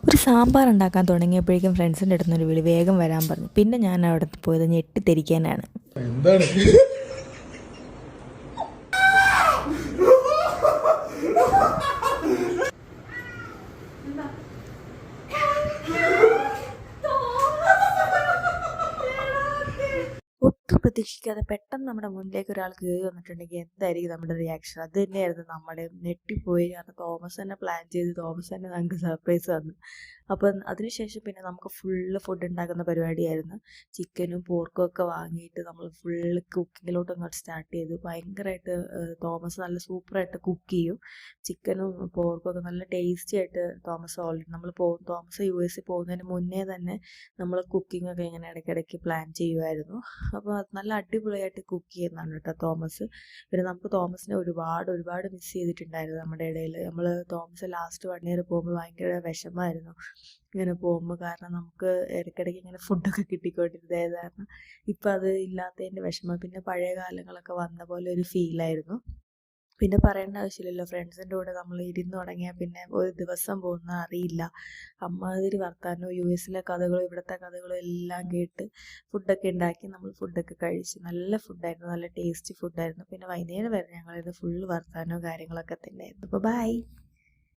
ഒരു സാമ്പാർ ഉണ്ടാക്കാൻ തുടങ്ങിയപ്പോഴേക്കും ഫ്രണ്ട്സിൻ്റെ അടുത്ത് ഒരു വിളി വേഗം വരാൻ പറഞ്ഞു. പിന്നെ ഞാൻ അവിടെ പോയത് ഞെട്ടിത്തിരിക്കാനാണ്. എന്താണ് ഒട്ടും പ്രതീക്ഷിക്കാതെ പെട്ടെന്ന് നമ്മുടെ മുന്നിലേക്ക് ഒരാൾ കയറി വന്നിട്ടുണ്ടെങ്കിൽ എന്തായിരിക്കും നമ്മുടെ റിയാക്ഷൻ? അത് തന്നെയായിരുന്നു നമ്മുടെ ഞെട്ടിപ്പോയി. കാരണം തോമസ് തന്നെ പ്ലാൻ ചെയ്ത് തോമസ് തന്നെ നമുക്ക് സർപ്രൈസ് തന്നു. അപ്പം അതിനുശേഷം പിന്നെ നമുക്ക് ഫുള്ള് ഫുഡ് ഉണ്ടാക്കുന്ന പരിപാടിയായിരുന്നു. ചിക്കനും പോർക്കും ഒക്കെ വാങ്ങിയിട്ട് നമ്മൾ ഫുള്ള് കുക്കിങ്ങിലോട്ട് അങ്ങോട്ട് സ്റ്റാർട്ട് ചെയ്തു. ഭയങ്കരമായിട്ട് തോമസ് നല്ല സൂപ്പറായിട്ട് കുക്ക് ചെയ്യും. ചിക്കനും പോർക്കും ഒക്കെ നല്ല ടേസ്റ്റി ആയിട്ട് തോമസ് ഓൾറെഡി തോമസ് US പോകുന്നതിന് മുന്നേ തന്നെ നമ്മൾ കുക്കിംഗ് ഒക്കെ ഇങ്ങനെ ഇടയ്ക്കിടയ്ക്ക് പ്ലാൻ ചെയ്യുമായിരുന്നു. അപ്പോൾ അത് നല്ല അടിപൊളിയായിട്ട് കുക്ക് ചെയ്യുന്നതാണ് കേട്ടോ തോമസ്. പിന്നെ നമുക്ക് തോമസിനെ ഒരുപാട് മിസ് ചെയ്തിട്ടുണ്ടായിരുന്നു നമ്മുടെ ഇടയിൽ. നമ്മൾ തോമസ് ലാസ്റ്റ് 1 ഇയർ പോകുമ്പോൾ ഭയങ്കര വിഷമമായിരുന്നു ഇങ്ങനെ പോകുമ്പോൾ. കാരണം നമുക്ക് ഇടയ്ക്കിടയ്ക്ക് ഇങ്ങനെ ഫുഡൊക്കെ കിട്ടിക്കൊണ്ടിരുന്നത് കാരണം ഇപ്പം അത് ഇല്ലാത്തതിൻ്റെ വിഷമം. പിന്നെ പഴയ കാലങ്ങളൊക്കെ വന്ന പോലെ ഒരു ഫീലായിരുന്നു. പിന്നെ പറയേണ്ട ആവശ്യമില്ലല്ലോ, ഫ്രണ്ട്സിൻ്റെ കൂടെ നമ്മൾ ഇരുന്ന് തുടങ്ങിയാൽ പിന്നെ ഒരു ദിവസം പോകുന്നത് അറിയില്ല. അമ്മാതിരി വർത്താനവും US കഥകളും ഇവിടുത്തെ കഥകളും എല്ലാം കേട്ട് ഫുഡൊക്കെ ഉണ്ടാക്കി നമ്മൾ ഫുഡൊക്കെ കഴിച്ച് നല്ല ഫുഡായിരുന്നു, നല്ല ടേസ്റ്റി ഫുഡായിരുന്നു. പിന്നെ വൈകുന്നേരം വരെ ഞങ്ങളിത് ഫുള്ള് വർത്താനവും കാര്യങ്ങളൊക്കെ തന്നെയായിരുന്നു. അപ്പോൾ ബൈ.